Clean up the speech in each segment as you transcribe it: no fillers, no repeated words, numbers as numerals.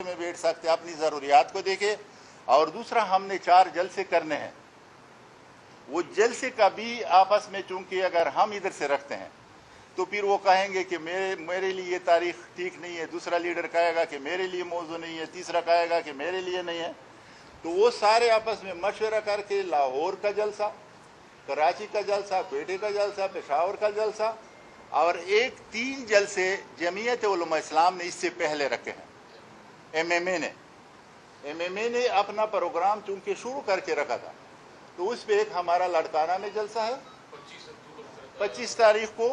में बैठ सकते, अपनी ज़रूरियात को देखे। और दूसरा, हमने 4 जलसे करने हैं। वो जलसे का भी आपस में चूंकि अगर हम इधर से रखते हैं तो फिर वो कहेंगे कि मेरे लिए ये तारीख ठीक नहीं है, दूसरा लीडर कहेगा कि मेरे लिए मौजू नहीं है, तीसरा कहेगा कि मेरे लिए नहीं है। तो वो सारे आपस में मशवरा करके लाहौर का जलसा, कराची का जलसा, क्वेटा का जलसा, पेशावर का जलसा और 3 जलसे जमीयत उलमा इस्लाम ने इससे पहले रखे हैं। एमएमए ने अपना प्रोग्राम चूंकि शुरू करके रखा था, तो उस पर एक हमारा लड़काना में जलसा है 25 तारीख को।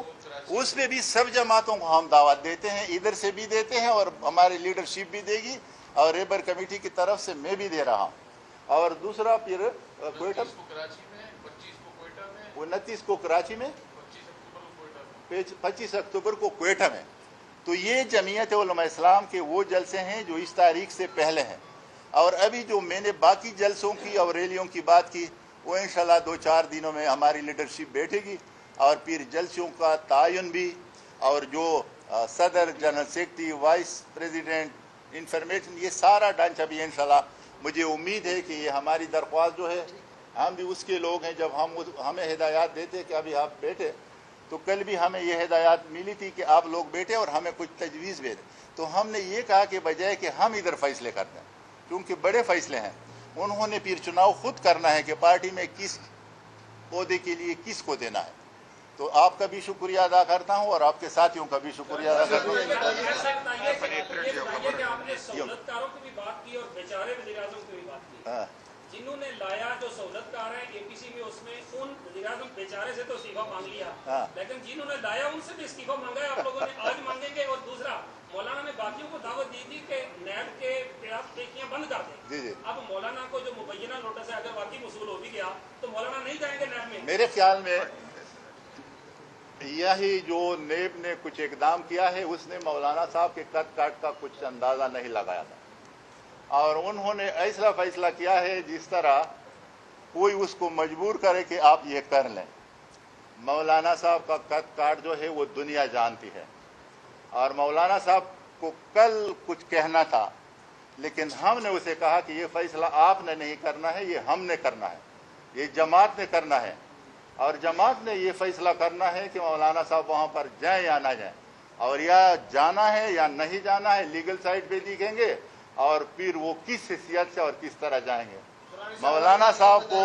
उसमें भी सब जमातों को हम दावत देते हैं, इधर से भी देते हैं और हमारी लीडरशिप भी देगी और रेबर कमेटी की तरफ से मैं भी दे रहा हूँ। और दूसरा फिर क्वेटा, 29 को कराची में, 25 अक्टूबर को क्वेटा में। तो ये जमीयत उलमा इस्लाम के वो जलसे हैं जो इस तारीख से पहले हैं। और अभी जो मैंने बाकी जलसों की और रैलियों की बात की, वो इंशाल्लाह 2-4 दिनों में हमारी लीडरशिप बैठेगी और फिर जलसों का तायुन भी, और जो सदर, general secretary, vice president, information, ये सारा ढांचा भी इंशाल्लाह मुझे उम्मीद है कि ये हमारी दरख्वास्त जो है, हम भी उसके लोग हैं। जब हमें हिदायत देते कि अभी आप बैठे, तो कल भी हमें ये हिदायत मिली थी कि आप लोग बैठे और हमें कुछ तजवीज़ भेजें। तो हमने ये कहा कि बजाय कि हम इधर फैसले करते हैं, क्योंकि बड़े फैसले हैं, उन्होंने फिर चुनाव खुद करना है कि पार्टी में किस पौधे के लिए किसको देना है। तो आपका भी शुक्रिया अदा करता हूं और आपके साथियों का भी शुक्रिया अदा करता हूं। जिन्होंने लाया जो सहूलतकार है एपीसी में, उसमें उन वज़ीर-ए-आज़म बेचारे से तो इस्तीफा मांग लिया, लेकिन जिन्होंने लाया उनसे भी इस्तीफा मांगा है, आप लोगों ने आज मांगेंगे। और दूसरा, मौलाना ने बाकियों को दावत दी थी कि नैब के पेकियां बंद कर दें। अब मौलाना को जो मुबैना नोटिस है, अगर वाकई वसूल हो भी गया तो मौलाना नहीं जाएंगे नैब में। मेरे ख्याल में यही जो नेब ने कुछ इकदाम किया है, उसने मौलाना साहब के कद काट का कुछ अंदाजा नहीं लगाया था और उन्होंने ऐसा फैसला किया है जिस तरह कोई उसको मजबूर करे कि आप ये कर लें। मौलाना साहब का कद काट जो है वो दुनिया जानती है और मौलाना साहब को कल कुछ कहना था, लेकिन हमने उसे कहा कि ये फैसला आपने नहीं करना है, ये हमने करना है, ये जमात ने करना है। और जमात ने ये फैसला करना है कि मौलाना साहब वहाँ पर जाएं या ना जाएं, और या जाना है या नहीं जाना है लीगल साइड पे दिखेंगे और फिर वो किस हैसियत से और किस तरह जाएंगे। मौलाना साहब को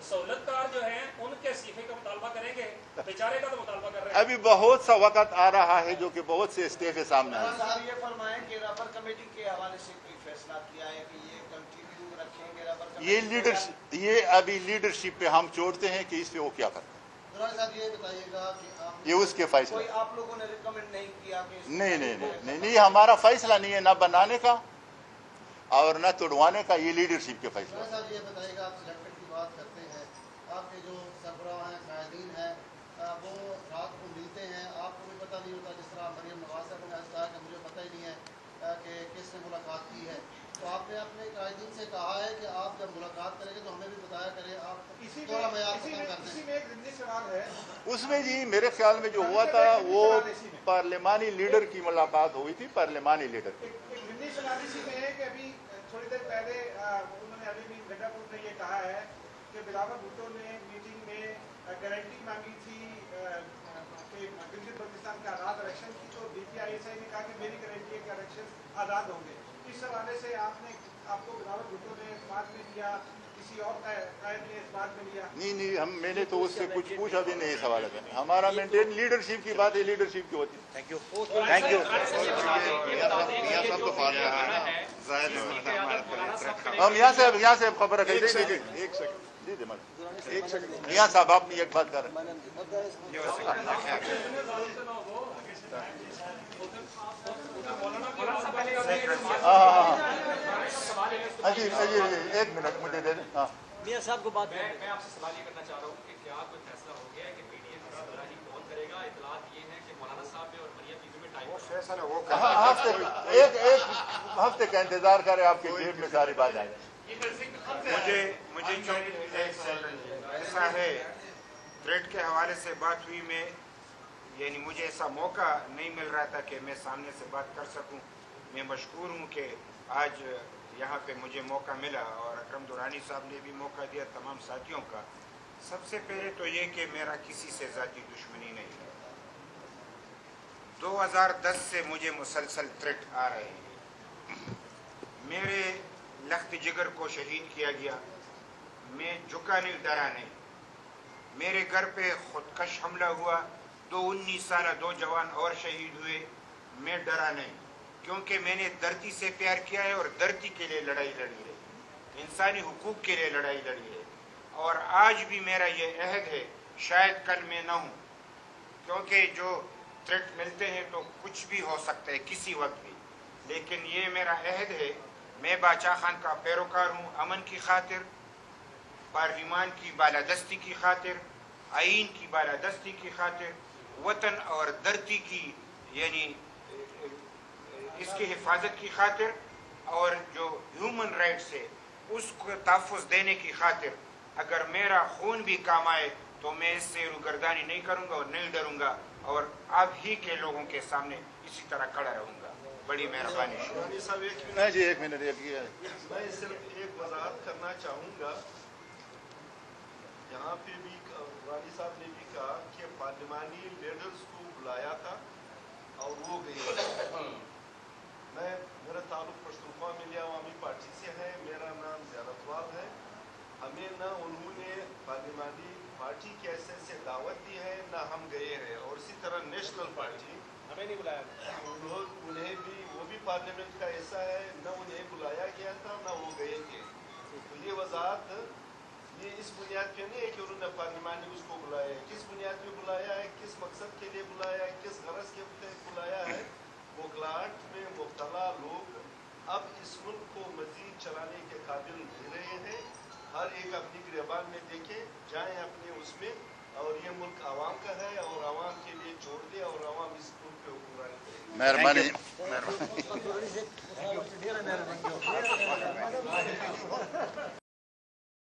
सहूलतकार जो है उनके इस्तीफे का मुतालबा करेंगे, बेचारे का तो मुतालबा कर रहे हैं। अभी बहुत सा वक्त आ रहा है जो कि बहुत से इस्तीफे सामने आए। ये फरमाएं कि रबर कमेटी के हवाले से कोई फैसला किया है कि ये कंटिन्यू रखेंगे रबर कमेटी? ये अभी लीडरशिप पे हम छोड़ते हैं कि इस पे वो क्या करते हैं। साहब ये बताइएगा कि ये उसके फैसला, कोई आप लोगों ने रिकमेंड नहीं किया कि नहीं, हमारा फैसला नहीं है ना बनाने का और न तोड़वाने का, ये लीडरशिप के फैसला। साहब ये बताइएगा, आप सिलेक्टेड की बात करते हैं, आपके जो सरबराह हैं, कायदीन हैं, वो रात को मिलते हैं, आपको भी पता नहीं होता। जिस तरह मरियम नवाज साहब ने कहा कि मुझे पता ही नहीं है कि किसने मुलाकात की है, तो आपने अपने कायदीन से कहा है कि आप जब मुलाकात करेंगे तो हमें भी बताया करें। आप थोड़ा मयार खत्म करते हैं। उसमें जी मेरे ख्याल में जो हुआ था वो पार्लिमानी लीडर की मुलाकात हुई थी, पार्लिमानी लीडर की। अभी थोड़ी देर पहले उन्होंने अभी भी गड्ढापुर ने ये कहा है कि बिलावल भुट्टो ने मीटिंग में गारंटी मांगी थी कि गिलगित बल्तिस्तान का आज़ाद इलेक्शन की, तो DPISI ने कहा कि मेरी गारंटी है कि इलेक्शन आज़ाद होंगे। इस हवाले से आपको बिलावल भुट्टो ने इस बात में लिया, किसी और कायद ने इस बात में लिया? नहीं, मैंने तो उससे कुछ पूछा भी नहीं इस हवाले में। हमारा मेंटेन लीडरशिप की बात है, लीडरशिप की होती है। Thank you. हम यहाँ से खबर रखें। एक सेकंड यहाँ साहब, आप एक बात कर रहे हैं। जी, एक मिनट मुझे दे दें। मियां साहब को बात मैं आपसे सवाल ये करना चाह रहा हूँ कि क्या कोई फैसला हो गया है कि पीडीएम की कौन करेगा? इतलात ये है कि मौलाना साहब में और मरियम बीबी में टाइम एक हफ्ते का इंतजार करें, आपके जेब में सारी बात आ जाए। मुझे ऐसा है, थ्रेड के हवाले से बात हुई, मैं यानी मुझे ऐसा मौका नहीं मिल रहा था कि मैं सामने से बात कर सकूं। मैं मशकूर हूं कि आज यहाँ पे मुझे मौका मिला और अकरम दुरानी साहब ने भी मौका दिया, तमाम साथियों का। सबसे पहले तो ये कि मेरा किसी से ज़ाती दुश्मनी नहीं है। 2010 से मुझे मुसलसल थ्रेट आ रहे हैं। मेरे लख्त जिगर को शहीद किया गया, मैं झुका नहीं, डरा नहीं। मेरे घर पे खुदकश हमला हुआ, 19 साल 2 जवान और शहीद हुए, मैं डरा नहीं, क्योंकि मैंने धरती से प्यार किया है और धरती के लिए लड़ाई लड़ी है, इंसानी हुकूक के लिए लड़ाई लड़ी है। और आज भी मेरा ये अहद है, शायद कल मैं ना हूँ, क्योंकि जो थ्रेट मिलते हैं तो कुछ भी हो सकता है किसी वक्त भी, लेकिन ये मेरा अहद है। मैं बादशाह खान का पैरोकार हूँ, अमन की खातिर, पार्लिमान की बालादस्ती की खातिर, आइन की बालादस्ती की खातिर, वतन और धरती की यानी इसकी हिफाजत की खातिर, और जो ह्यूमन राइट्स है उसको तहफ़्फ़ुज़ देने की खातिर अगर मेरा खून भी काम आए तो मैं इससे रुगर्दानी नहीं करूँगा और नहीं डरूँगा, और आप ही के लोगों के सामने इसी तरह खड़ा रहूँगा। बड़ी मेहरबानी। जी एक मिनट। मैं सिर्फ एक वजाहत करना चाहूँगा। यहाँ पे भी वाली साहब ने भी कहा कि पार्लिमानी लीडर्स को बुलाया था और वो गए। मेरा ताल्लुक पश्तूनख्वा मिलिया अवामी पार्टी से है, मेरा नाम ज़ियारतवाल है। हमें न उन्होंने पार्लिमानी पार्टी के ऐसे से दावत दी है, न हम गए हैं। और इसी तरह नेशनल पार्टी हमें नहीं बुलाया, उन्हें भी, वो भी पार्लियामेंट का ऐसा है, न उन्हें बुलाया गया था न वो गए थे। तो ये वजाहत ये इस बुनियाद पे नहीं है कि उन्होंने पार्लिमानी उसको बुलाया है, किस बुनियाद पे बुलाया है, किस मकसद के लिए बुलाया है, किस गरज के तहत बुलाया है। मुगलाहट में मुब्तला लोग अब इस मुल्क को मजीद चलाने के काबिल नहीं रहे हैं। हर एक अपनी गिरबान में देखे, जाएं अपने उसमें, और ये मुल्क आवाम का है और आवाम के लिए छोड़ दे और आवाम इस मुल्क पे हुक्मरानी करे। मेहरबानी।